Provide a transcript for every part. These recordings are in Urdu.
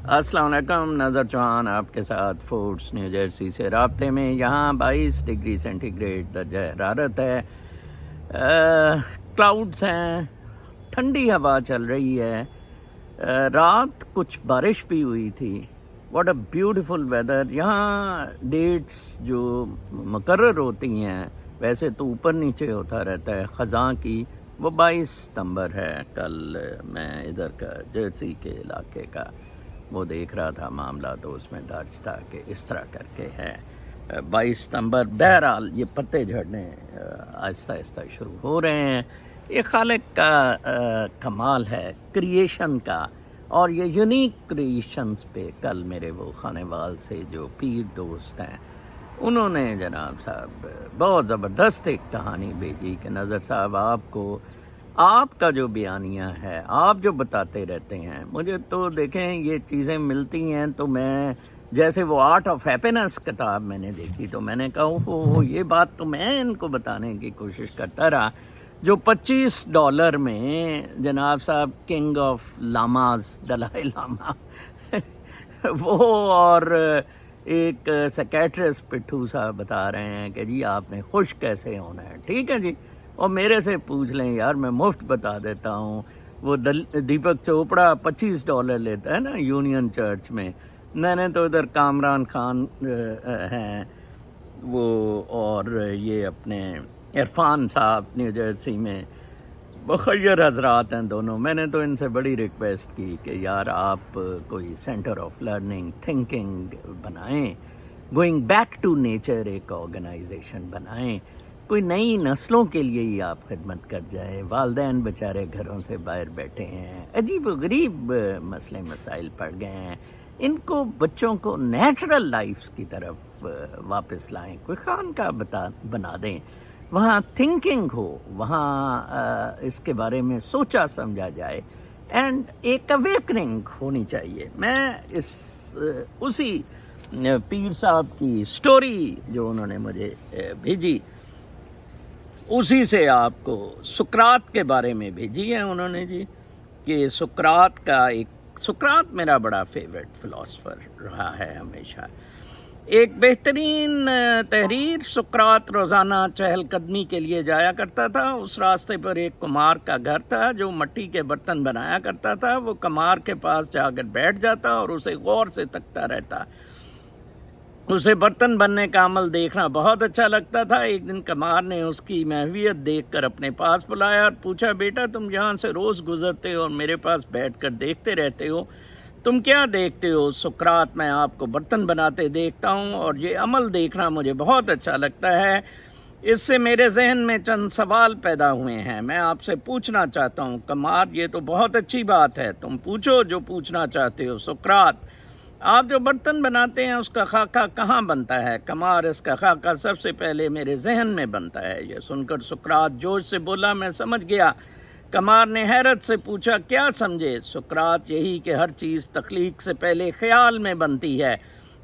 السلام علیکم، نظر چوہان آپ کے ساتھ فورٹس نیو جرسی سے رابطے میں۔ یہاں 22 ڈگری سینٹی گریڈ درجہ حرارت ہے، کلاؤڈز ہیں، ٹھنڈی ہوا چل رہی ہے، رات کچھ بارش بھی ہوئی تھی۔ What a beautiful weather. یہاں ڈیٹس جو مقرر ہوتی ہیں، ویسے تو اوپر نیچے ہوتا رہتا ہے خزاں کی، وہ 22 ستمبر ہے۔ کل میں ادھر کا جرسی کے علاقے کا وہ دیکھ رہا تھا معاملہ، تو اس میں درج تھا کہ اس طرح کر کے ہے 22 ستمبر۔ بہرحال یہ پتے جھڑنے آہستہ آہستہ شروع ہو رہے ہیں۔ یہ خالق کا کمال ہے کریشن کا، اور یہ یونیک کریشنز پہ کل میرے وہ خانے وال سے جو پیر دوست ہیں، انہوں نے جناب صاحب بہت زبردست ایک کہانی بھیجی کہ نظر صاحب آپ کا جو بیانیہ ہے، آپ جو بتاتے رہتے ہیں، مجھے تو دیکھیں یہ چیزیں ملتی ہیں تو میں جیسے وہ آرٹ آف ہیپینس کتاب میں نے دیکھی تو میں نے کہا یہ بات تو میں ان کو بتانے کی کوشش کرتا رہا، جو $25 میں جناب صاحب کنگ آف لاماز دلائی لاما وہ اور ایک سیکیٹرسٹ پٹھو صاحب بتا رہے ہیں کہ جی آپ نے خوش کیسے ہونا ہے، ٹھیک ہے جی، اور میرے سے پوچھ لیں یار، میں مفت بتا دیتا ہوں۔ وہ دیپک چوپڑا $25 لیتا ہے نا یونین چرچ میں، میں نے تو ادھر کامران خان ہیں وہ، اور یہ اپنے عرفان صاحب نیو جرسی میں، بخیر حضرات ہیں دونوں، میں نے تو ان سے بڑی ریکویسٹ کی کہ یار آپ کوئی سینٹر آف لرننگ تھنکنگ بنائیں، گوئنگ بیک ٹو نیچر ایک آرگنائزیشن بنائیں، کوئی نئی نسلوں کے لیے ہی آپ خدمت کر جائے۔ والدین بیچارے گھروں سے باہر بیٹھے ہیں، عجیب و غریب مسئلے مسائل پڑ گئے ہیں، ان کو بچوں کو نیچرل لائف کی طرف واپس لائیں، کوئی خانقاہ بنا دیں، وہاں تھنکنگ ہو، وہاں اس کے بارے میں سوچا سمجھا جائے، اینڈ ایک اویکننگ ہونی چاہیے۔ میں اسی پیر صاحب کی سٹوری جو انہوں نے مجھے بھیجی، اسی سے آپ کو سقراط کے بارے میں بھیجی ہے انہوں نے جی، کہ سقراط میرا بڑا فیوریٹ فلاسفر رہا ہے ہمیشہ۔ ایک بہترین تحریر، سقراط روزانہ چہل قدمی کے لیے جایا کرتا تھا۔ اس راستے پر ایک کمار کا گھر تھا جو مٹی کے برتن بنایا کرتا تھا۔ وہ کمار کے پاس جا کر بیٹھ جاتا اور اسے غور سے تکتا رہتا۔ اسے برتن بننے کا عمل دیکھنا بہت اچھا لگتا تھا۔ ایک دن کمار نے اس کی محویت دیکھ کر اپنے پاس بلایا اور پوچھا، بیٹا تم یہاں سے روز گزرتے ہو اور میرے پاس بیٹھ کر دیکھتے رہتے ہو، تم کیا دیکھتے ہو؟ سقراط، میں آپ کو برتن بناتے دیکھتا ہوں اور یہ عمل دیکھنا مجھے بہت اچھا لگتا ہے۔ اس سے میرے ذہن میں چند سوال پیدا ہوئے ہیں، میں آپ سے پوچھنا چاہتا ہوں۔ کمار، یہ تو بہت اچھی بات ہے، تم پوچھو جو پوچھنا چاہتے ہو۔ سقراط، آپ جو برتن بناتے ہیں اس کا خاکہ کہاں بنتا ہے؟ کمار، اس کا خاکہ سب سے پہلے میرے ذہن میں بنتا ہے۔ یہ سن کر سقراط جوش سے بولا، میں سمجھ گیا۔ کمار نے حیرت سے پوچھا، کیا سمجھے؟ سقراط، یہی کہ ہر چیز تخلیق سے پہلے خیال میں بنتی ہے۔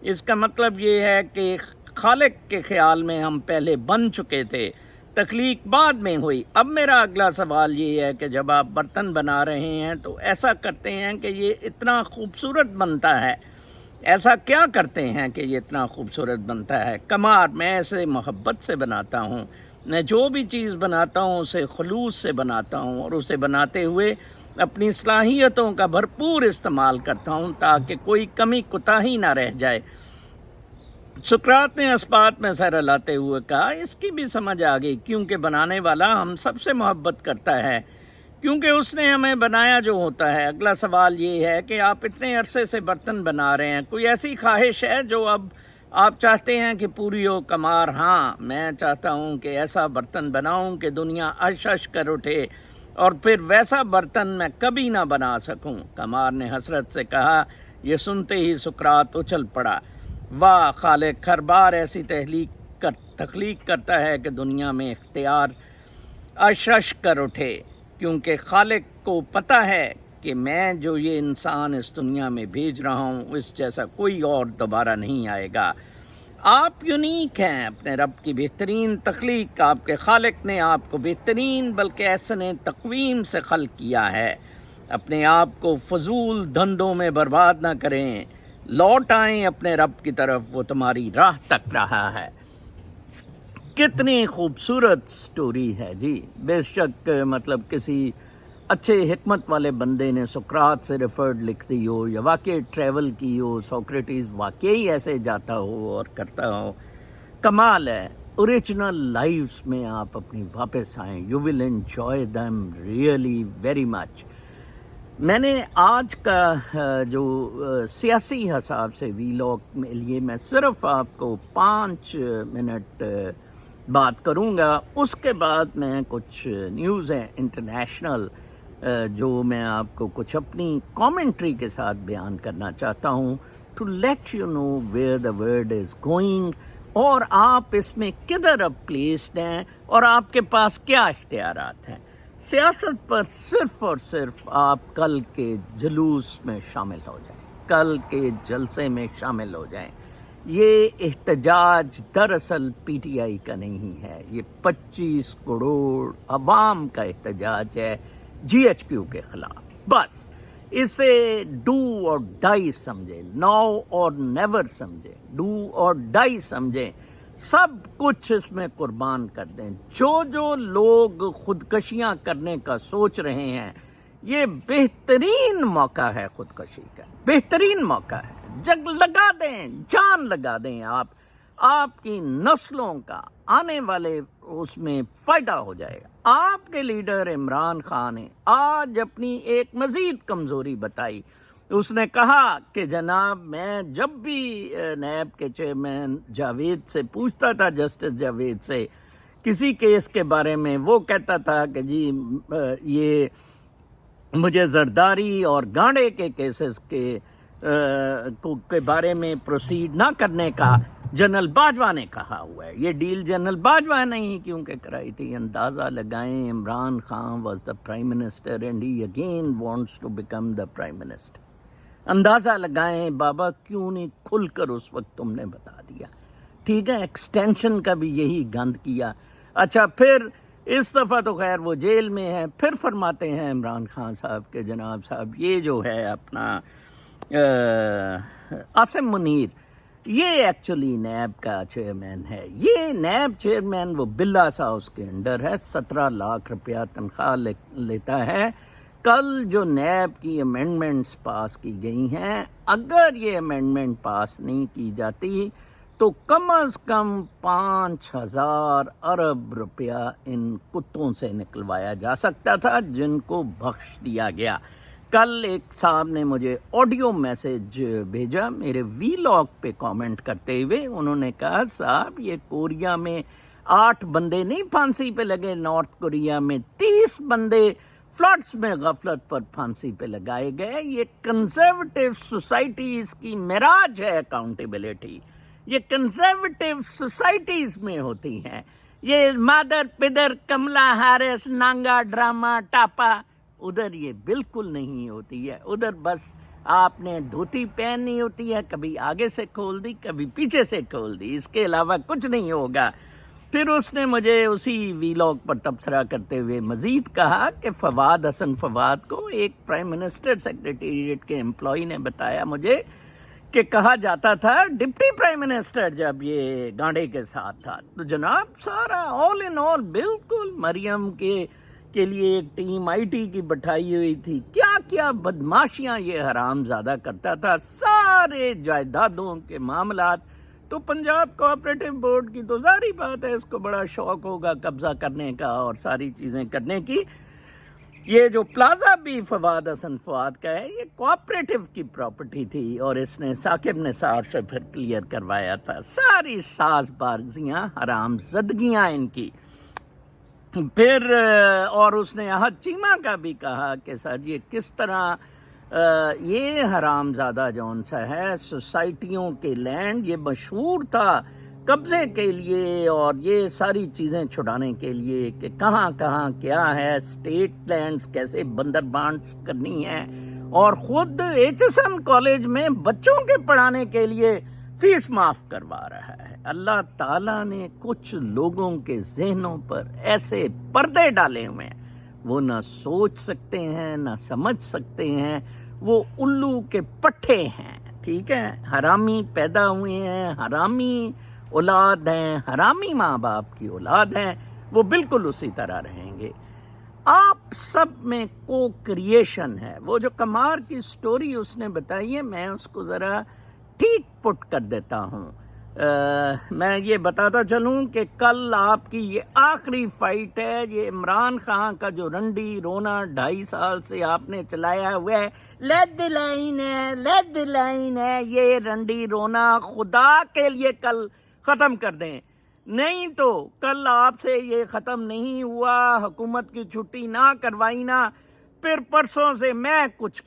اس کا مطلب یہ ہے کہ خالق کے خیال میں ہم پہلے بن چکے تھے، تخلیق بعد میں ہوئی۔ اب میرا اگلا سوال یہ ہے کہ جب آپ برتن بنا رہے ہیں تو ایسا کرتے ہیں کہ یہ اتنا خوبصورت بنتا ہے، ایسا کیا کرتے ہیں کہ یہ اتنا خوبصورت بنتا ہے؟ کمار، میں اسے محبت سے بناتا ہوں، میں جو بھی چیز بناتا ہوں اسے خلوص سے بناتا ہوں، اور اسے بناتے ہوئے اپنی صلاحیتوں کا بھرپور استعمال کرتا ہوں تاکہ کوئی کمی کوتاہی نہ رہ جائے۔ سقراط نے اس بات میں سر ہلاتے ہوئے کہا، اس کی بھی سمجھ آ گئی، کیونکہ بنانے والا ہم سب سے محبت کرتا ہے، کیونکہ اس نے ہمیں بنایا جو ہوتا ہے۔ اگلا سوال یہ ہے کہ آپ اتنے عرصے سے برتن بنا رہے ہیں، کوئی ایسی خواہش ہے جو اب آپ چاہتے ہیں کہ پوری ہو؟ کمار، ہاں، میں چاہتا ہوں کہ ایسا برتن بناؤں کہ دنیا عش عش کر اٹھے، اور پھر ویسا برتن میں کبھی نہ بنا سکوں۔ کمار نے حسرت سے کہا۔ یہ سنتے ہی سقراط اچھل پڑا، واہ، خالق ہر بار ایسی تخلیق کرتا ہے کہ دنیا میں اختیار عش عش کر اٹھے، کیونکہ خالق کو پتہ ہے کہ میں جو یہ انسان اس دنیا میں بھیج رہا ہوں اس جیسا کوئی اور دوبارہ نہیں آئے گا۔ آپ یونیک ہیں، اپنے رب کی بہترین تخلیق، آپ کے خالق نے آپ کو بہترین بلکہ احسن تقویم سے خلق کیا ہے۔ اپنے آپ کو فضول دھندوں میں برباد نہ کریں، لوٹ آئیں اپنے رب کی طرف، وہ تمہاری راہ تک رہا ہے۔ کتنی خوبصورت سٹوری ہے جی، بے شک مطلب کسی اچھے حکمت والے بندے نے سقراط سے ریفرڈ لکھ دی ہو یا واقعی ٹریول کی ہو، سوکریٹس واقعی ایسے جاتا ہو اور کرتا ہو، کمال ہے۔ اوریجنل لائفز میں آپ اپنی واپس آئیں، you will enjoy them really very much. میں نے آج کا جو سیاسی حساب سے ویلاگ میں لیے میں صرف آپ کو 5 منٹ بات کروں گا، اس کے بعد میں کچھ نیوز ہیں انٹرنیشنل جو میں آپ کو کچھ اپنی کامنٹری کے ساتھ بیان کرنا چاہتا ہوں، to let you know where the world is going, اور آپ اس میں کدھر اب پلیسڈ ہیں اور آپ کے پاس کیا اختیارات ہیں۔ سیاست پر صرف اور صرف آپ کل کے جلوس میں شامل ہو جائیں، کل کے جلسے میں شامل ہو جائیں۔ یہ احتجاج دراصل پی ٹی آئی کا نہیں ہے، یہ 25 کروڑ عوام کا احتجاج ہے جی ایچ کیو کے خلاف۔ بس اسے ڈو اور ڈائی سمجھیں، ناؤ اور نیور سمجھیں، ڈو اور ڈائی سمجھیں، سب کچھ اس میں قربان کر دیں۔ جو لوگ خودکشیاں کرنے کا سوچ رہے ہیں، یہ بہترین موقع ہے خودکشی کا، بہترین موقع ہے۔ جگ لگا دیں، جان لگا دیں، آپ کی نسلوں کا آنے والے اس میں فائدہ ہو جائے گا۔ آپ کے لیڈر عمران خان نے آج اپنی ایک مزید کمزوری بتائی۔ اس نے کہا کہ جناب میں جب بھی نیب کے چیئرمین جاوید سے پوچھتا تھا، جسٹس جاوید سے کسی کیس کے بارے میں، وہ کہتا تھا کہ جی یہ مجھے زرداری اور گانڈے کے کیسز کے بارے میں پروسیڈ نہ کرنے کا جنرل باجوہ نے کہا ہوا ہے۔ یہ ڈیل جنرل باجوہ نے ہی کیونکہ کرائی تھی۔ اندازہ لگائیں، Imran Khan was the prime minister and he again wants to become the prime minister. اندازہ لگائیں بابا کیوں نہیں کھل کر اس وقت تم نے بتا دیا۔ ٹھیک ہے، ایکسٹینشن کا بھی یہی گند کیا۔ اچھا پھر اس دفعہ تو خیر وہ جیل میں ہے، پھر فرماتے ہیں عمران خان صاحب کے جناب صاحب یہ جو ہے اپنا عاصم منیر، یہ ایکچولی نیب کا چیئرمین ہے۔ یہ نیب چیئرمین وہ بلا سا اس کے انڈر ہے، 17 لاکھ روپیہ تنخواہ لیتا ہے۔ کل جو نیب کی امینڈمنٹس پاس کی گئی ہیں، اگر یہ امینڈمنٹ پاس نہیں کی جاتی تو کم از کم 5000 ارب روپیہ ان کتوں سے نکلوایا جا سکتا تھا جن کو بخش دیا گیا۔ کل ایک صاحب نے مجھے آڈیو میسج بھیجا میرے ویلاگ پہ کامنٹ کرتے ہوئے، انہوں نے کہا صاحب یہ کوریا میں 8 بندے نہیں پھانسی پہ لگے، نارتھ کوریا میں 30 بندے فلڈس میں غفلت پر پھانسی پہ لگائے گئے۔ یہ کنزرویٹو سوسائٹیز کی معراج ہے اکاؤنٹیبلٹی، یہ کنزرویٹو سوسائٹیز میں ہوتی ہیں۔ یہ مادر پدر کملا ہیرس نانگا ڈرامہ ٹاپا، ادھر یہ بالکل نہیں ہوتی ہے۔ ادھر بس آپ نے دھوتی پہننی ہوتی ہے، کبھی آگے سے کھول دی کبھی پیچھے سے کھول دی، اس کے علاوہ کچھ نہیں ہوگا۔ پھر اس نے مجھے اسی ویلاگ پر تبصرہ کرتے ہوئے مزید کہا کہ فواد حسن فواد کو ایک پرائم منسٹر سیکریٹریٹ کے امپلائی نے بتایا مجھے کہ کہا جاتا تھا ڈپٹی پرائم منسٹر جب یہ گانڈے کے ساتھ تھا تو جناب سارا آل ان آل بالکل مریم کے لیے ایک ٹیم آئی ٹی کی بٹھائی ہوئی تھی، کیا کیا بدماشیاں یہ حرام زادہ کرتا تھا، سارے جائیدادوں کے معاملات۔ تو پنجاب کوآپریٹو بورڈ کی تو ظاہری بات ہے اس کو بڑا شوق ہوگا قبضہ کرنے کا اور ساری چیزیں کرنے کی۔ یہ جو پلازا بھی فواد حسن فواد کا ہے یہ کوآپریٹو کی پراپرٹی تھی اور اس نے ثاقب نثار سے پھر کلیئر کروایا تھا۔ ساری ساز بازیاں حرام زدگیاں ان کی۔ پھر اور اس نے احد چیمہ کا بھی کہا کہ سر یہ کس طرح یہ حرام زادہ جون سا ہے سوسائٹیوں کے لینڈ یہ مشہور تھا قبضے کے لیے اور یہ ساری چیزیں چھڑانے کے لیے کہ کہاں کہاں کیا ہے، اسٹیٹ لینڈز کیسے بندر بانٹس کرنی ہیں، اور خود ایچ ایس ایم کالج میں بچوں کے پڑھانے کے لیے فیس معاف کروا رہا ہے۔ اللہ تعالیٰ نے کچھ لوگوں کے ذہنوں پر ایسے پردے ڈالے ہوئے ہیں، وہ نہ سوچ سکتے ہیں نہ سمجھ سکتے ہیں، وہ الو کے پٹھے ہیں، ٹھیک ہے، حرامی پیدا ہوئے ہیں، حرامی اولاد ہیں، حرامی ماں باپ کی اولاد ہیں، وہ بالکل اسی طرح رہیں گے۔ آپ سب میں کو کریشن ہے۔ وہ جو قمار کی سٹوری اس نے بتائی ہے، میں اس کو ذرا ٹھیک پٹ کر دیتا ہوں۔ میں یہ بتاتا چلوں کہ کل آپ کی یہ آخری فائٹ ہے، یہ عمران خان کا جو رنڈی رونا 2.5 سال سے آپ نے چلایا ہوا ہے، لیٹ دی لائن ہے، لیٹ دی لائن ہے، یہ رنڈی رونا خدا کے لیے کل ختم کر دیں، نہیں تو کل آپ سے یہ ختم نہیں ہوا، حکومت کی چھٹی نہ کروائی نا، پھر پرسوں سے میں کچھ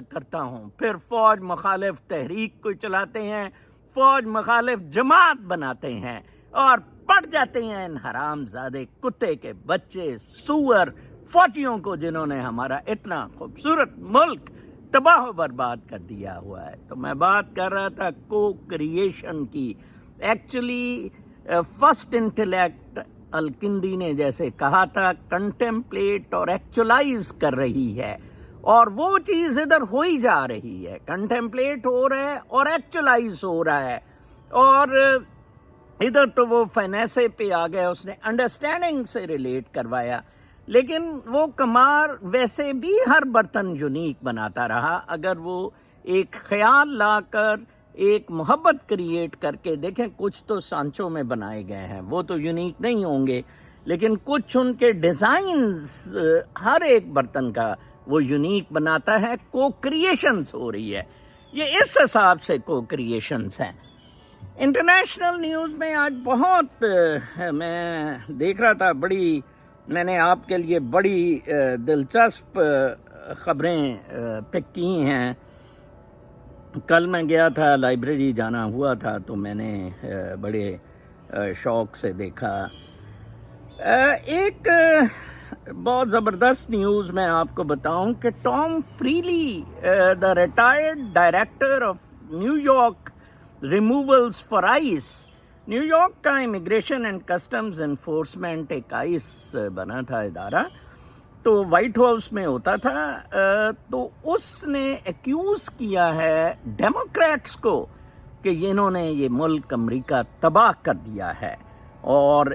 کرتا ہوں، پھر فوج مخالف تحریک کو چلاتے ہیں، فوج مخالف جماعت بناتے ہیں اور پڑ جاتے ہیں ان حرام زادے کتے کے بچے سور فوجیوں کو، جنہوں نے ہمارا اتنا خوبصورت ملک تباہ و برباد کر دیا ہوا ہے۔ تو میں بات کر رہا تھا کو کریشن کی۔ ایکچولی فرسٹ انٹلیکٹ الکندی نے جیسے کہا تھا، کنٹمپلیٹ اور ایکچولائز کر رہی ہے، اور وہ چیز ادھر ہو ہی جا رہی ہے، کنٹمپلیٹ ہو رہا ہے اور ایکچولائز ہو رہا ہے، اور ادھر تو وہ فینیسے پہ آ گیا، اس نے انڈرسٹینڈنگ سے ریلیٹ کروایا، لیکن وہ قمار ویسے بھی ہر برتن یونیک بناتا رہا۔ اگر وہ ایک خیال لا کر ایک محبت کریٹ کر کے دیکھیں، کچھ تو سانچوں میں بنائے گئے ہیں، وہ تو یونیک نہیں ہوں گے، لیکن کچھ ان کے ڈیزائنز ہر ایک برتن کا وہ یونیک بناتا ہے، کو کریشنز ہو رہی ہے، یہ اس حساب سے کو کریشنز ہیں۔ انٹرنیشنل نیوز میں آج بہت میں دیکھ رہا تھا، میں نے آپ کے لیے بڑی دلچسپ خبریں پک کی ہیں۔ کل میں گیا تھا، لائبریری جانا ہوا تھا، تو میں نے بڑے شوق سے دیکھا ایک بہت زبردست نیوز میں آپ کو بتاؤں کہ Tom Freely, the retired director of New York removals for ICE, New York کا امیگریشن اینڈ کسٹمز انفورسمنٹ ایک آئس بنا تھا ادارہ، تو وائٹ ہاؤس میں ہوتا تھا، تو اس نے ایکیوز کیا ہے ڈیموکریٹس کو کہ انہوں نے یہ ملک امریکہ تباہ کر دیا ہے، اور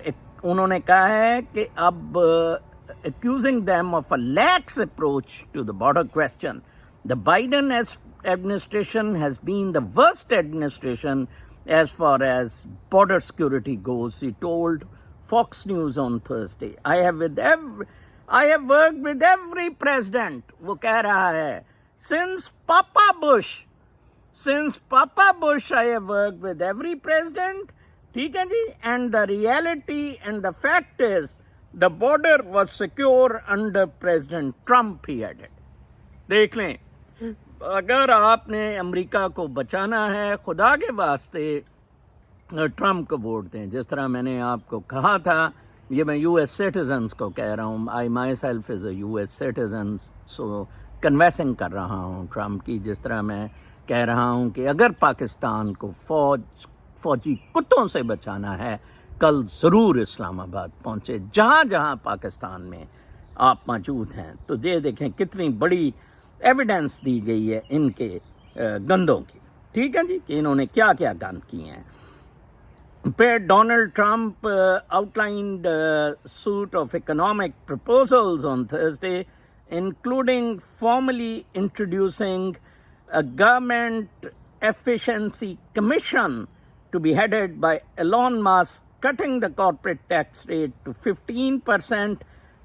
انہوں نے کہا ہے کہ اب accusing them of a lax approach to the border question. The Biden administration has been the worst administration as far as border security goes, he told Fox News on Thursday. I have worked with every president, وہ کہہ رہا ہے, since Papa Bush I have worked with every president, ٹھیک ہے جی, and the reality and the fact is the border was secure under President Trump, he added. دیکھ لیں, اگر آپ نے امریکہ کو بچانا ہے, خدا کے واسطے ٹرمپ کو ووٹ دیں. جس طرح میں نے آپ کو کہا تھا, یہ میں یو ایس سٹیزنس کو کہہ رہا ہوں, I myself is a US citizen, so conversing کر رہا ہوں ٹرمپ کی, جس طرح میں کہہ رہا ہوں کہ اگر پاکستان کو فوجی کتوں سے بچانا ہے, کل ضرور اسلام آباد پہنچے, جہاں جہاں پاکستان میں آپ موجود ہیں. تو یہ دیکھیں کتنی بڑی ایویڈنس دی گئی ہے ان کے گندوں کی, ٹھیک ہے جی, کہ انہوں نے کیا کیا گند کیے ہیں. پھر Donald Trump outlined a suite of economic proposals on Thursday, including formally introducing a government efficiency commission to be headed by Elon Musk, cutting the corporate tax rate to 15%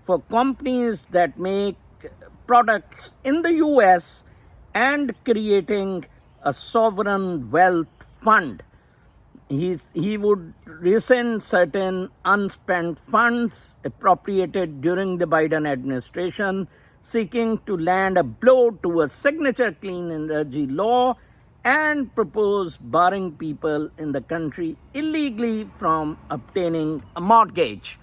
for companies that make products in the US and creating a sovereign wealth fund. He would rescind certain unspent funds appropriated during the Biden administration, seeking to land a blow to a signature clean energy law and propose barring people in the country illegally from obtaining a mortgage.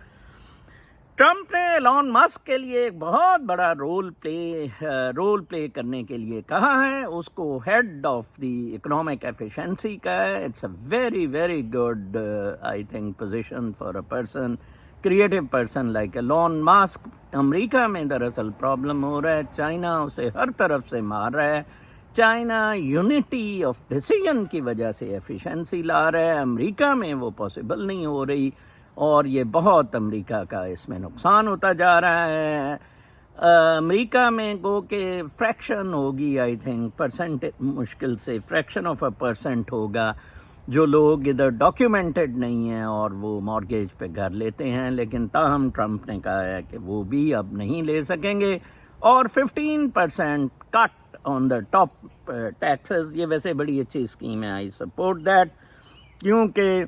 Trump نے ایلون مسک کے لیے ایک بہت بڑا رول پلے کرنے کے لیے کہا ہے, اس کو head of the economic efficiency کا ہے. It's a very very good I think position for a person creative person like Elon Musk. امریکہ میں دراصل پرابلم ہو رہا ہے, چائنا اسے ہر طرف سے مار رہا ہے. چائنا یونٹی آف ڈیسیژن کی وجہ سے ایفیشنسی لا رہا ہے, امریکہ میں وہ پاسبل نہیں ہو رہی, اور یہ بہت امریکہ کا اس میں نقصان ہوتا جا رہا ہے. امریکہ میں گو کہ فریکشن ہوگی, آئی تھنک پرسنٹ مشکل سے فریکشن آف اے % ہوگا جو لوگ ادھر ڈاکیومنٹڈ نہیں ہیں اور وہ مارگیج پہ گھر لیتے ہیں, لیکن تاہم ٹرمپ نے کہا ہے کہ وہ بھی اب نہیں لے سکیں گے. اور 15% کٹ آن دا ٹاپ ٹیکسز, یہ ویسے بڑی اچھی اسکیم ہے, آئی سپورٹ دیٹ, کیونکہ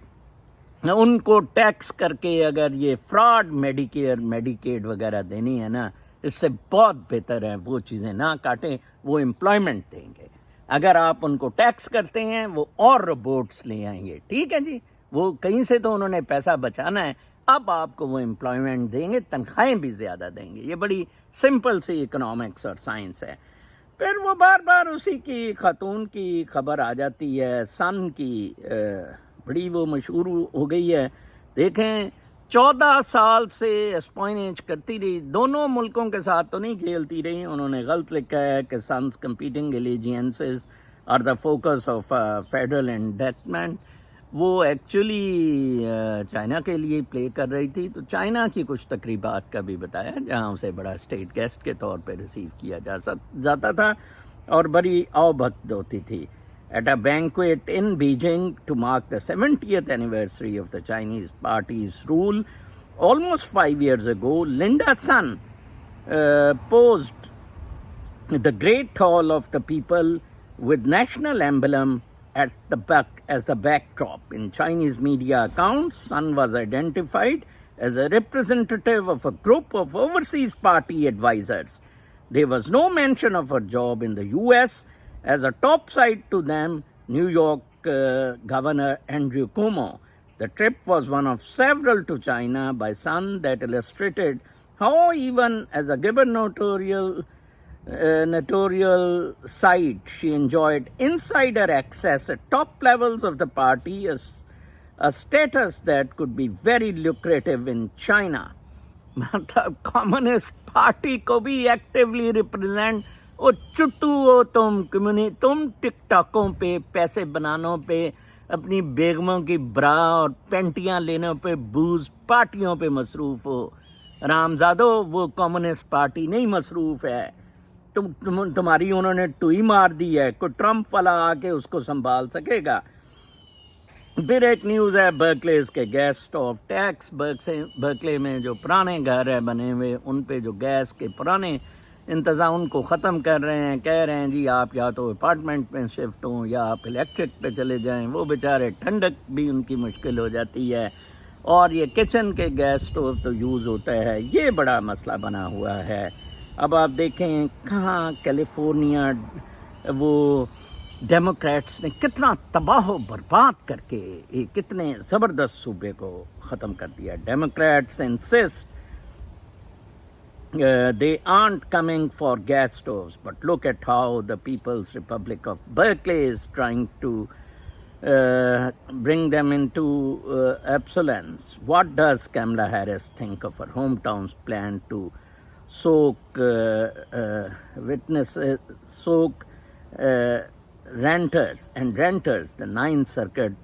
ان کو ٹیکس کر کے اگر یہ فراڈ میڈیکیڈ وغیرہ دینی ہے نا, اس سے بہت بہتر ہے وہ چیزیں نہ کاٹیں, وہ امپلائمنٹ دیں گے. اگر آپ ان کو ٹیکس کرتے ہیں وہ اور روبوٹس لے آئیں گے, ٹھیک ہے جی, وہ کہیں سے تو انہوں نے پیسہ بچانا ہے, اب آپ کو وہ امپلائمنٹ دیں گے, تنخواہیں بھی زیادہ دیں گے. یہ بڑی سمپل سی اکنامکس اور سائنس ہے. پھر وہ بار بار اسی کی خاتون کی خبر آ جاتی ہے, سن کی, بڑی وہ مشہور ہو گئی ہے. دیکھیں 14 سال سے اسپائنیج کرتی رہی, دونوں ملکوں کے ساتھ تو نہیں کھیلتی رہی. انہوں نے غلط لکھا ہے کہ since competing allegiances are the focus of federal indictment. وہ ایکچولی چائنا کے لیے پلے کر رہی تھی, تو چائنا کی کچھ تقریبات کا بھی بتایا جہاں اسے بڑا اسٹیٹ گیسٹ کے طور پہ ریسیو کیا جاتا تھا اور بڑی آؤ بھگت ہوتی تھی. At a banquet in Beijing to mark the 70th anniversary of the Chinese Party's rule almost 5 years ago, Linda Sun posed the Great Hall of the People with national emblem at the back as the backdrop. In Chinese media accounts, Sun was identified as a representative of a group of overseas party advisors. There was no mention of her job in the US. As a top side to them, New York Governor Andrew Cuomo. The trip was one of several to China by Sun that illustrated how even as a gubernatorial side, she enjoyed insider access at top levels of the party, a status that could be very lucrative in China. مطلب کمیونسٹ پارٹی کو بھی ایکٹیولی ریپرزینٹ. او چٹو ہو تم ٹک ٹاکوں پہ, پیسے بنانوں پہ, اپنی بیگموں کی برا اور پینٹیاں لینے پہ, بوز پارٹیوں پہ مصروف ہو. رامزادو, وہ کمیونسٹ پارٹی نہیں مصروف ہے. تمہاری انہوں نے ٹوئی مار دی ہے, کوئی ٹرمپ والا آ کے اس کو سنبھال سکے گا. پھر ایک نیوز ہے برکلیز کے گیس اسٹوو ٹیکس. برکلے میں جو پرانے گھر ہے بنے ہوئے, ان پہ جو گیس کے پرانے انتظام ان کو ختم کر رہے ہیں. کہہ رہے ہیں جی آپ یا تو اپارٹمنٹ میں شفٹ ہوں یا آپ الیکٹرک پہ چلے جائیں. وہ بیچارے ٹھنڈک بھی ان کی مشکل ہو جاتی ہے, اور یہ کچن کے گیس اسٹوو تو یوز ہوتا ہے. یہ بڑا مسئلہ بنا ہوا ہے. اب آپ دیکھیں کہاں کیلیفورنیا, وہ ڈیموکریٹس نے کتنا تباہ و برباد کر کے کتنے زبردست صوبے کو ختم کر دیا. Democrats insist they aren't coming for gas stoves, but look at how the People's Republic of Berkeley is trying to bring them into obsolescence. What does Kamala Harris think of her hometown's plan to soak renters? The Ninth Circuit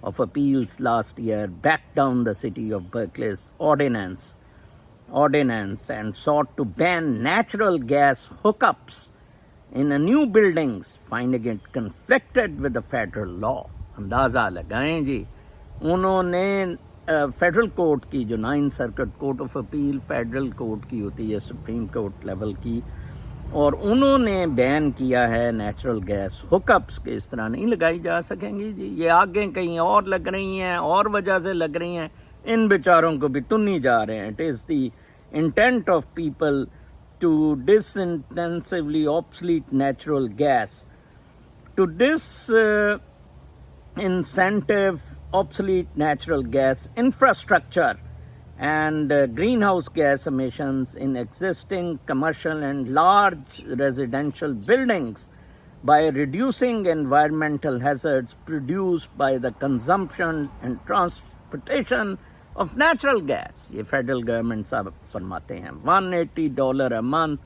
of Appeals last year backed down the city of Berkeley's ordinance and sought to ban natural gas hookups in a new buildings, finding it conflicted with the federal law. اندازہ لگائیں جی, انہوں نے فیڈرل کورٹ کی, جو 9th circuit court of appeal federal court کی ہوتی ہے, سپریم کورٹ لیول کی, اور انہوں نے بین کیا ہے نیچرل گیس ہک اپس کے اس طرح نہیں لگائی جا سکیں گی جی. یہ آگے کہیں اور لگ رہی ہیں, اور وجہ سے لگ رہی ہیں, ان بیچاروں کو بھی تنی جا رہے ہیں. It is the intent of people to disintensively obsolete natural gas. To disincentive obsolete natural gas infrastructure and greenhouse gas emissions in existing commercial and large residential buildings by reducing environmental hazards produced by the consumption and transportation of natural gas. یہ فیڈرل گورنمنٹ صاحب فرماتے ہیں $180 a month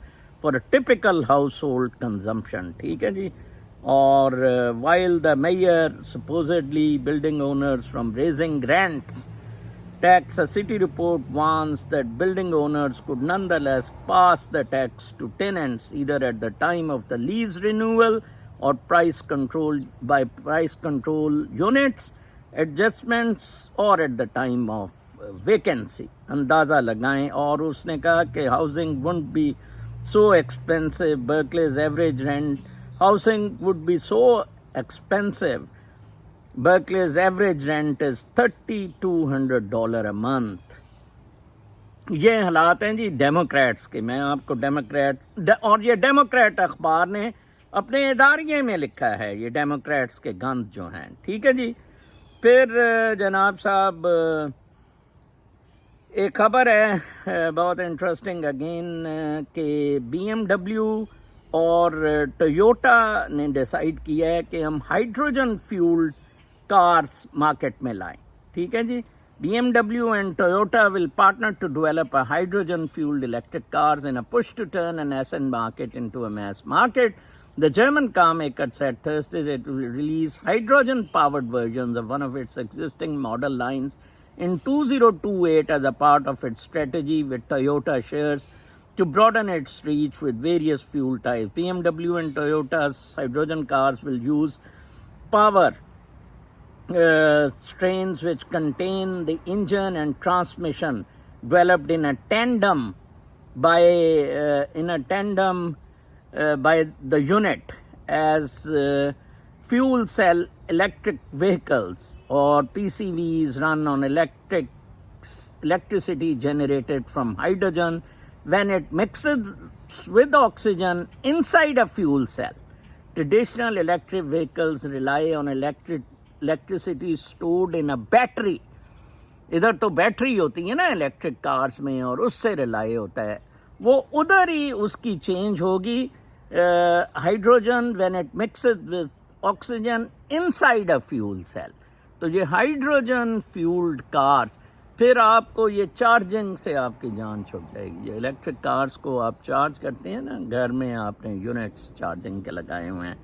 for a typical household consumption. ٹھیک ہے جی. اور while the mayor supposedly building owners from raising rents tax, a city report warns that building owners could nonetheless pass the tax to tenants either at the time of the lease renewal or price control units adjustments or at the time of vacancy. اندازہ لگائیں. اور اس نے کہا کہ housing wouldn't be so expensive. Berkeley's average rent housing would be so expensive. Berkeley's average rent is $3,200 a month. یہ حالات ہیں جی ڈیموکریٹس کے. میں آپ کو اور یہ ڈیموکریٹ اخبار نے اپنے اداریے میں لکھا ہے, یہ ڈیموکریٹس کے گند جو ہیں. ٹھیک ہے جی. پھر جناب صاحب ایک خبر ہے بہت انٹرسٹنگ اگین کہ BMW اور ٹویوٹا نے ڈیسائیڈ کیا ہے کہ ہم ہائیڈروجن فیولڈ کارز مارکیٹ میں لائیں. ٹھیک ہے جی. BMW and Toyota will partner to develop a hydrogen-fueled electric cars in a push to turn an nascent market into a mass market. The German car maker said Thursday it will release hydrogen-powered versions of one of its existing model lines in 2028 as a part of its strategy with Toyota shares to broaden its reach with various fuel types. BMW and Toyota's hydrogen cars will use power strains which contain the engine and transmission developed in a tandem by the unit as fuel cell electric vehicles or PCVs run on electricity generated from hydrogen when it mixes with oxygen inside a fuel cell. Traditional electric vehicles rely on electricity stored in a battery. ادھر تو بیٹری ہوتی ہے نا الیکٹرک کارز میں اور اس سے ریلائی ہوتا ہے. وہ ادھر ہی اس کی چینج ہوگی hydrogen when it mixes with oxygen inside a fuel cell. تو یہ ہائیڈروجن فیولڈ کارز پھر آپ کو یہ چارجنگ سے آپ کی جان چھوٹ جائے گی. یہ الیکٹرک کارز کو آپ چارج کرتے ہیں نا گھر میں, آپ نے یونٹس چارجنگ کے لگائے ہوئے ہیں,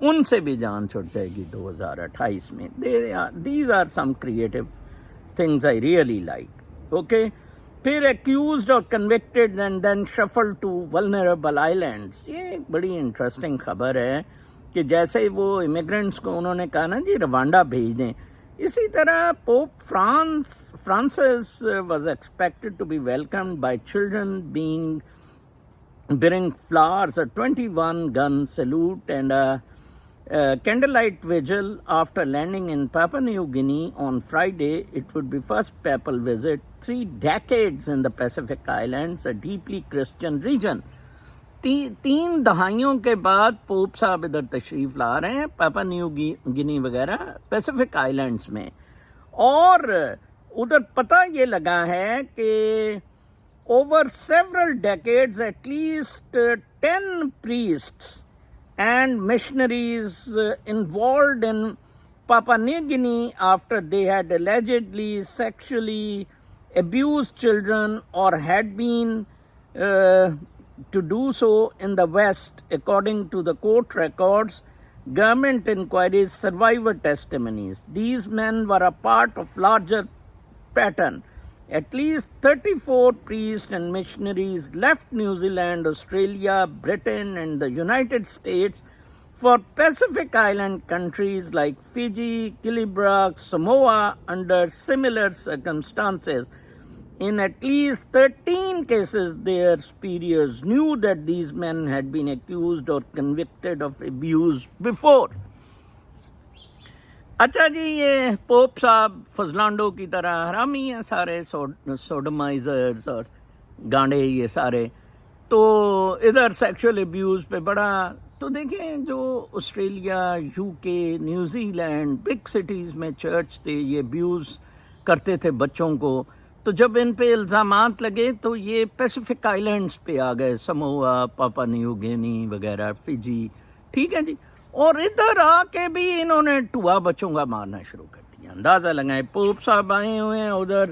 ان سے بھی جان چھوٹ جائے گی 2028 میں. These are some creative things I really like. Okay. پھر accused or convicted and then shuffled to vulnerable islands. یہ ایک بڑی انٹرسٹنگ خبر ہے کہ جیسے وہ امیگرینٹس کو انہوں نے کہا نا جی روانڈا بھیج دیں, اسی طرح Pope Francis was expected to be welcomed by children bearing flowers, a 21-gun salute and a candlelight vigil after landing in Papua New Guinea on Friday. It would be first papal visit 3 decades in the Pacific Islands, a deeply Christian region. 3 دہائیوں کے بعد پوپ صاحب ادھر تشریف لا رہے ہیں پاپا نیو گنی وغیرہ پیسیفک آئیلینڈس میں. اور ادھر پتہ یہ لگا ہے کہ over several decades at least 10 priests and missionaries involved in Papua New Guinea after they had allegedly sexually abused children or had been to do so in the West, according to the court records, government inquiries, survivor testimonies. These men were a part of larger pattern. At least 34 priests and missionaries left New Zealand, Australia, Britain and the United States for Pacific Island countries like Fiji, Kiribati, Samoa under similar circumstances. In at least 13 cases, their superiors knew that these men had been accused or convicted of abuse before. اچھا جی, یہ پوپ صاحب فضلانڈو کی طرح حرامی ہیں سارے, سوڈمائزرز اور گانڈے یہ سارے. تو ادھر سیکشول ایبیوز پہ بڑا, تو دیکھیں جو آسٹریلیا, یو کے, نیوزی لینڈ, بگ سٹیز میں چرچ تھے, یہ ایبیوز کرتے تھے بچوں کو. تو جب ان پہ الزامات لگے تو یہ پیسیفک آئیلینڈس پہ آ گئے, سموآ, پاپا نیو گینی وغیرہ, فجی. ٹھیک ہے جی. اور ادھر آ کے بھی انہوں نے ٹوا بچوں کا مارنا شروع کر دیا. اندازہ لگائیں پوپ صاحب آئے ہوئے ہیں ادھر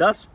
10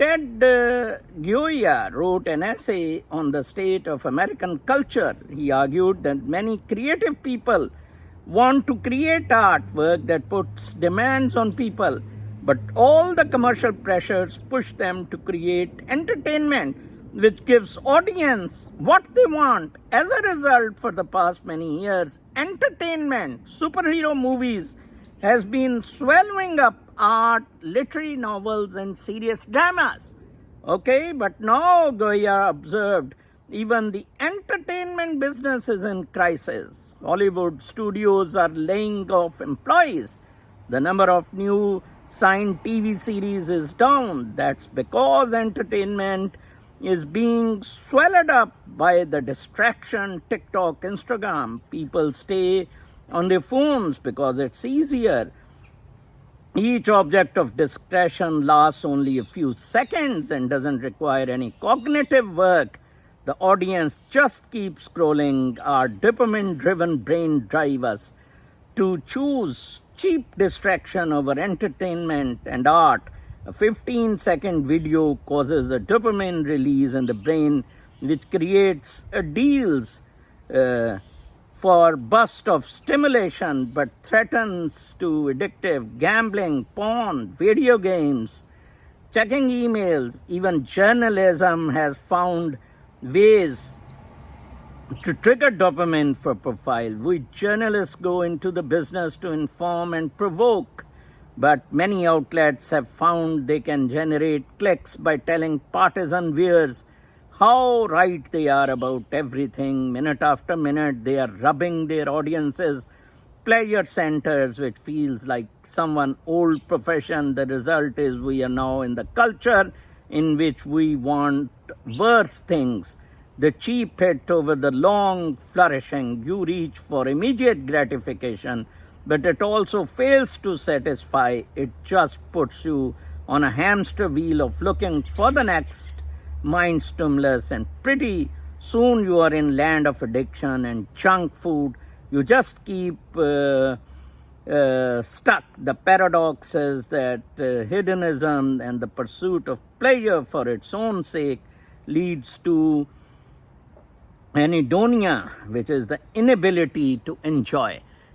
Ted Gioia wrote an essay on the state of American culture. He argued that many creative people want to create artwork that puts demands on people, but all the commercial pressures push them to create entertainment which gives audience what they want. As a result, for the past many years, entertainment, superhero movies, has been swallowing up art, literary novels, and serious dramas. Okay, but now Goya observed even the entertainment business is in crisis. Hollywood studios are laying off employees. The number of new signed TV series is down. That's because entertainment is being swallowed up by the distraction, TikTok, Instagram. People stay on their phones because it's easier. Each object of discretion lasts only a few seconds and doesn't require any cognitive work. The audience just keeps scrolling. Our dopamine-driven brain drives us to choose cheap distraction over entertainment and art. A 15-second video causes a dopamine release in the brain, which creates deals for burst of stimulation, but threatens to addictive gambling, porn, video games, checking emails. Even journalism has found ways to trigger dopamine for profile. We journalists go into the business to inform and provoke, but many outlets have found they can generate clicks by telling partisan viewers how right they are about everything. Minute after minute, they are rubbing their audiences pleasure centers, which feels like someone old profession. The result is we are now in the culture in which we want worse things. The cheap hit over the long flourishing. You reach for immediate gratification, but it also fails to satisfy. It just puts you on a hamster wheel of looking for the next mind stimulus, and pretty soon you are in land of addiction and junk food. You just keep stuck. The paradox is that hedonism and the pursuit of pleasure for its own sake leads to anhedonia, which is the inability to enjoy.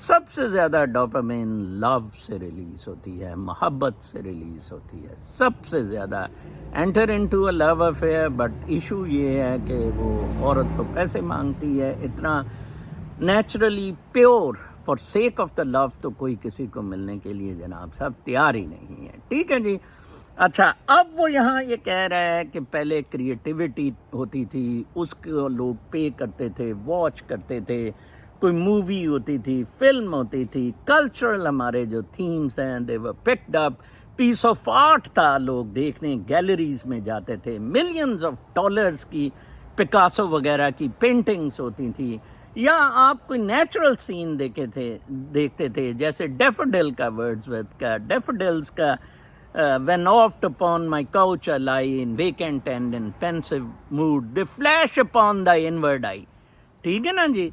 سب سے زیادہ ڈوپامین لو سے ریلیز ہوتی ہے، محبت سے ریلیز ہوتی ہے سب سے زیادہ. Enter into a love affair, but issue یہ ہے کہ وہ عورت تو پیسے مانگتی ہے. اتنا naturally pure for sake of the love تو کوئی کسی کو ملنے کے لیے جناب صاحب تیار ہی نہیں ہے. ٹھیک ہے جی. اچھا، اب وہ یہاں یہ کہہ رہا ہے کہ پہلے کریٹیوٹی ہوتی تھی، اس کو لوگ پے کرتے تھے، واچ کرتے تھے، کوئی مووی ہوتی تھی، فلم ہوتی تھی، کلچرل ہمارے جو تھیمز ہیں they were picked up, piece of art تھا، لوگ دیکھنے گیلریز میں جاتے تھے، ملینز آف ڈالرز کی پکاسو وغیرہ کی پینٹنگز ہوتی تھی، یا آپ کوئی نیچرل سین دیکھتے تھے جیسے ڈیفوڈل کا ورڈزورتھ کا، ڈیفوڈلز کا when oft upon my couch I lie in vacant and in pensive mood, they flash upon thy inward eye. ٹھیک ہے نا جی.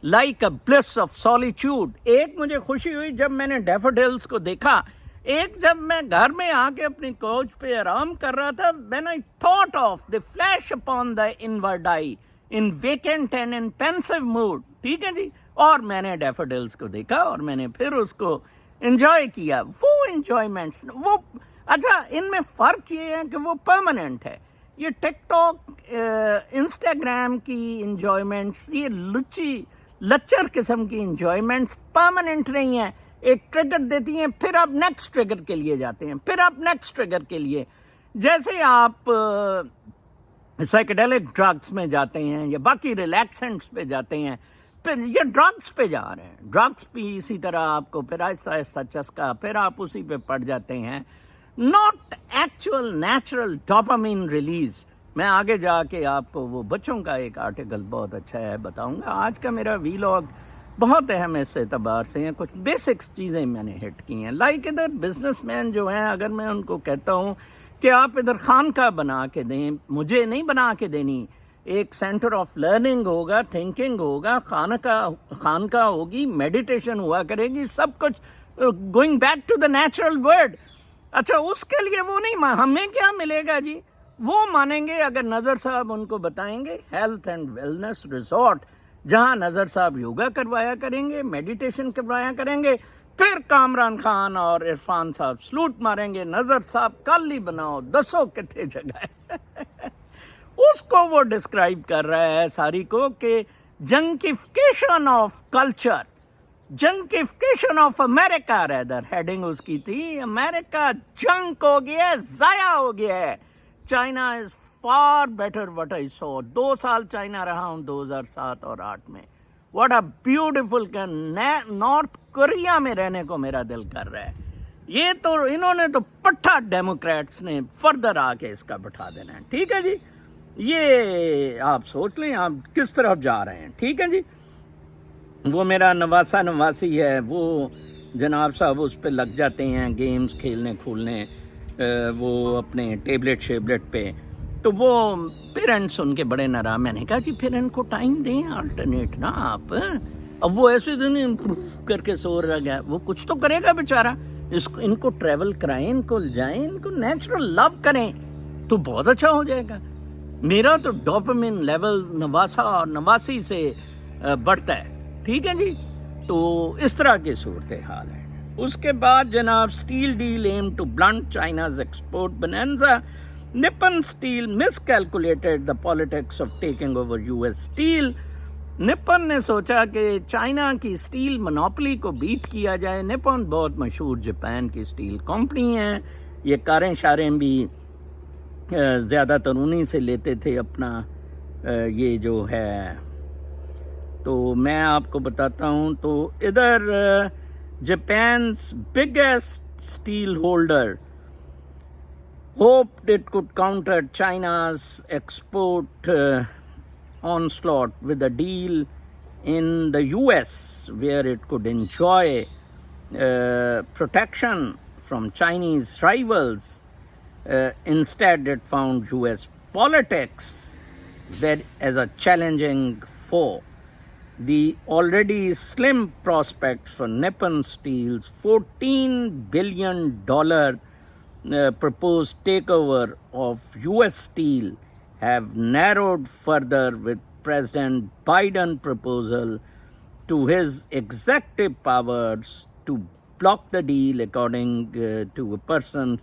like a bliss of solitude. ایک مجھے خوشی ہوئی جب میں نے ڈیفوڈلز کو دیکھا. ایک جب میں گھر میں آ کے اپنی کوچ پہ آرام کر رہا تھا, when I thought of the flash upon the inward eye in vacant and in pensive mood. ٹھیک ہے جی. اور میں نے ڈیفوڈلز کو دیکھا اور میں نے پھر اس کو انجوائے کیا. وہ انجوائمنٹس وہ اچھا ان میں فرق یہ ہے کہ وہ پرماننٹ ہے. یہ ٹک ٹاک انسٹاگرام کی انجوائمنٹس, یہ لچر قسم کی انجوائمنٹس پرماننٹ نہیں ہیں. ایک ٹریگر دیتی ہیں, پھر آپ نیکسٹ ٹریگر کے لیے جاتے ہیں, پھر آپ نیکسٹ ٹریگر کے لیے. جیسے آپ سائیکیڈیلک ڈرگس میں جاتے ہیں یا باقی ریلیکسنٹس پہ جاتے ہیں, پھر یہ ڈرگس پہ جا رہے ہیں. ڈرگس بھی اسی طرح آپ کو پھر آہستہ آہستہ چسکا, پھر آپ اسی پہ پڑ جاتے ہیں. Not actual natural dopamine release. میں آگے جا کے آپ کو وہ بچوں کا ایک آرٹیکل بہت اچھا ہے بتاؤں گا. آج کا میرا ویلاگ بہت اہم ہے اس اعتبار سے ہیں, کچھ بیسکس چیزیں میں نے ہٹ کی ہیں. لائک ادھر بزنس مین جو ہیں, اگر میں ان کو کہتا ہوں کہ آپ ادھر خانقاہ بنا کے دیں, مجھے نہیں بنا کے دینی, ایک سینٹر آف لرننگ ہوگا, تھنکنگ ہوگا, خانقاہ ہوگی, میڈیٹیشن ہوا کرے گی, سب کچھ going back to the natural world. اچھا اس کے لیے وہ نہیں ہمیں کیا ملے گا جی, وہ مانیں گے اگر نظر صاحب ان کو بتائیں گے ہیلتھ اینڈ ویلنس ریزورٹ, جہاں نظر صاحب یوگا کروایا کریں گے, میڈیٹیشن کروایا کریں گے. پھر کامران خان اور عرفان صاحب سلوٹ ماریں گے, نظر صاحب کل ہی بناؤ, دسو کتنے جگہ ہے. اس کو وہ ڈسکرائب کر رہا ہے ساری کو کہ junkification of culture, junkification of America rather heading اس کی تھی. امریکہ جنک ہو گیا ہے, ضائع ہو گیا ہے. China is far better what I saw. 2 سال چائنا رہا ہوں 2007 اور 2008 میں. What a beautiful. North Korea میں رہنے کو میرا دل کر رہا ہے. یہ تو انہوں نے تو پٹھا ڈیموکریٹس نے فردر آ کے اس کا بٹھا دینا ہے. ٹھیک ہے جی, یہ آپ سوچ لیں آپ کس طرف جا رہے ہیں. ٹھیک ہے جی. وہ میرا نواسی ہے, وہ جناب صاحب اس پہ لگ جاتے ہیں گیمز کھیلنے کھولنے, وہ اپنے ٹیبلٹ شیبلٹ پہ. تو وہ پیرنٹس ان کے بڑے ناراض. میں نے کہا جی پھر ان کو ٹائم دیں آلٹرنیٹ نا آپ. اب وہ ایسے دن کر کے سو رہ گیا, وہ کچھ تو کرے گا بیچارہ. ان کو ٹریول کرائیں, ان کو جائیں, ان کو نیچرل لو کریں تو بہت اچھا ہو جائے گا. میرا تو ڈوپامین لیول نواسی سے بڑھتا ہے. ٹھیک ہے جی. تو اس طرح کی صورتحال ہے. اس کے بعد جناب steel deal aim to blunt China's export bonanza. Nippon steel miscalculated the politics of taking over U S steel. Nippon نے سوچا کہ چائنا کی اسٹیل منوپلی کو بیٹ کیا جائے. نپن بہت مشہور جاپان کی اسٹیل کمپنی ہے. یہ کاریں شاریں بھی زیادہ تر انہی سے لیتے تھے اپنا یہ جو ہے. تو میں آپ کو بتاتا ہوں, تو ادھر جاپان's biggest steel holder hoped it could counter China's export onslaught with a deal in the US where it could enjoy protection from Chinese rivals. Instead, it found US politics as a challenging foe. The already slim prospects for Nippon Steel's $14 billion proposed takeover of US Steel have narrowed further with President Biden's proposal to his executive powers to block the deal according to a person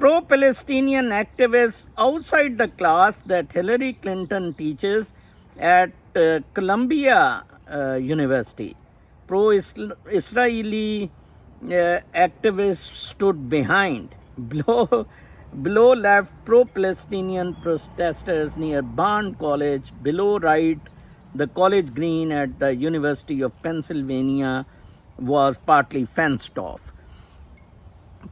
Pro-Palestinian activists outside the class that Hillary Clinton teaches at Columbia University. Pro-Israeli activists stood behind. Below left pro-Palestinian protesters near Barnes College. Below right, the college green at the University of Pennsylvania was partly fenced off.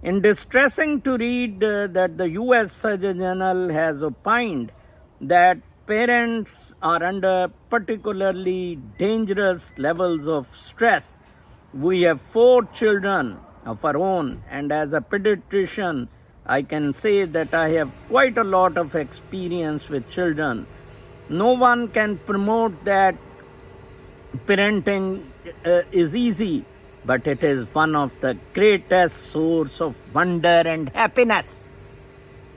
In distressing to read that the US Surgeon General has opined that parents are under particularly dangerous levels of stress. We have 4 children of our own, and as a pediatrician, I can say that I have quite a lot of experience with children. No one can promote that parenting is easy, but it is one of the greatest source of wonder and happiness.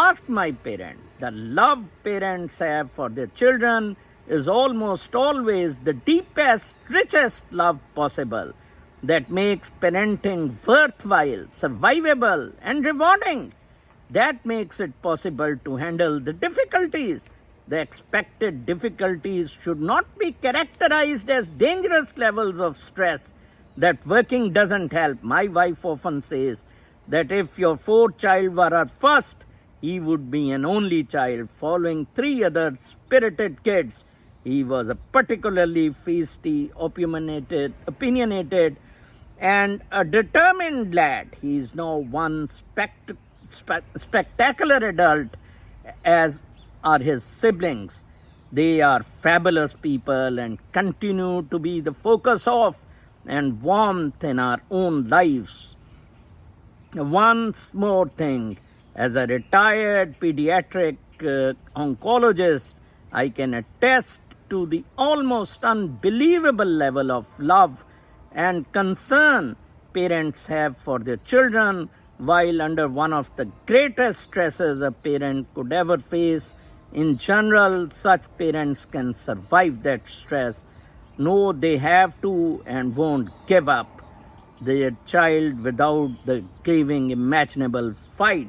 Ask my parent. The love parents have for their children is almost always the deepest, richest love possible. that makes parenting worthwhile, survivable, and rewarding. That makes it possible to handle the difficulties. The expected difficulties should not be characterized as dangerous levels of stress that working doesn't help. My wife often says that if your fourth child were her first, he would be an only child following 3 other spirited kids. He was a particularly feisty, opinionated, and a determined lad. He is now one spectacular adult, as are his siblings. They are fabulous people and continue to be the focus of and warmth in our own lives. One more thing, as a retired pediatric oncologist, I can attest to the almost unbelievable level of love and concern parents have for their children, while under one of the greatest stresses a parent could ever face. In general, such parents can survive that stress, know they have to, and won't give up their child without the grieving imaginable fight.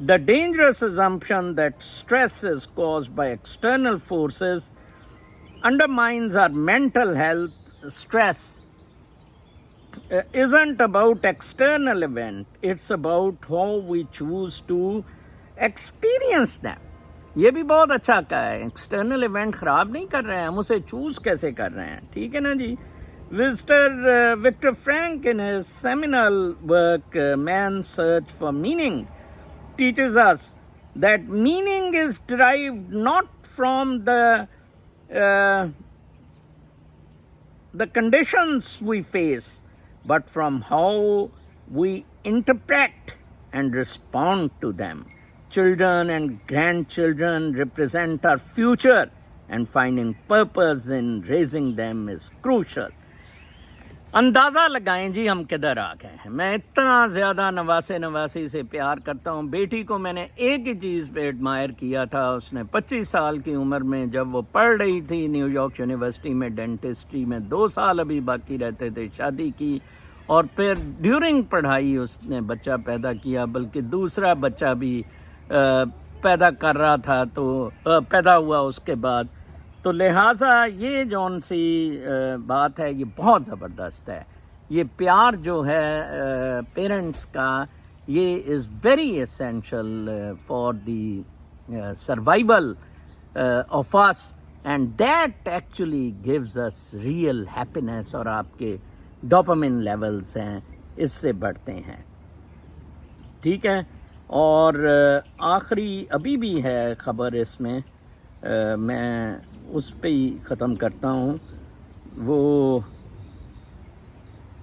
The dangerous assumption that stress is caused by external forces undermines our mental health. Stress isn't about external event, it's about how we choose to experience them. یہ بھی بہت اچھا کہا ہے. ایکسٹرنل ایونٹ خراب نہیں کر رہے ہیں, ہم اسے چوز کیسے کر رہے ہیں. ٹھیک ہے نا جی. Victor Frankl in his seminal work Man's Search for Meaning teaches us that meaning is derived not from the conditions we face, but from how we interpret and respond to them. Children and grandchildren represent our future, and finding purpose in raising them is crucial. اندازہ لگائیں جی ہم کدھر آ گئے ہیں. میں اتنا زیادہ نواسی سے پیار کرتا ہوں. بیٹی کو میں نے ایک ہی چیز پہ ایڈمائر کیا تھا. اس نے 25 سال کی عمر میں جب وہ پڑھ رہی تھی نیو یارک یونیورسٹی میں ڈینٹسٹری میں, 2 سال ابھی باقی رہتے تھے, شادی کی, اور پھر ڈیورنگ پڑھائی اس نے بچہ پیدا کیا, بلکہ دوسرا بچہ بھی پیدا کر رہا تھا, تو پیدا ہوا اس کے بعد. تو لہٰذا یہ جون سی بات ہے یہ بہت زبردست ہے. یہ پیار جو ہے پیرنٹس کا, یہ is very essential for the survival of us, and that actually gives us real happiness. اور آپ کے ڈوپامن لیولز ہیں اس سے بڑھتے ہیں. ٹھیک ہے. اور آخری ابھی بھی ہے خبر اس میں, میں اس پہ ہی ختم کرتا ہوں. وہ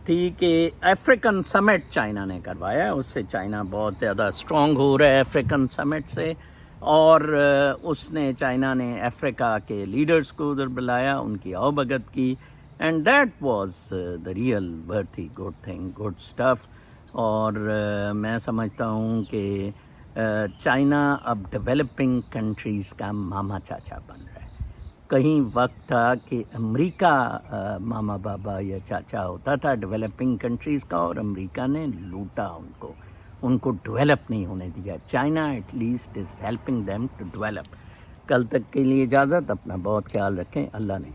تھی کہ افریقن سمٹ چائنا نے کروایا, اس سے چائنا بہت زیادہ اسٹرانگ ہو رہا ہے افریقن سمٹ سے. اور اس نے چائنا نے افریقہ کے لیڈرز کو ادھر بلایا, ان کی آؤ بھگت کی, and that was the real برتھی گڈ تھنگ, گڈ اسٹف. اور میں سمجھتا ہوں کہ چائنا اب ڈیولپنگ کنٹریز کا ماما چاچا بن رہا ہے. کہیں وقت تھا کہ امریکہ ماما بابا یا چاچا ہوتا تھا ڈیولپنگ کنٹریز کا, اور امریکہ نے لوٹا ان کو ڈیولپ نہیں ہونے دیا. China at least is helping them to develop. کل تک کے لیے اجازت. اپنا بہت خیال رکھیں. اللہ نے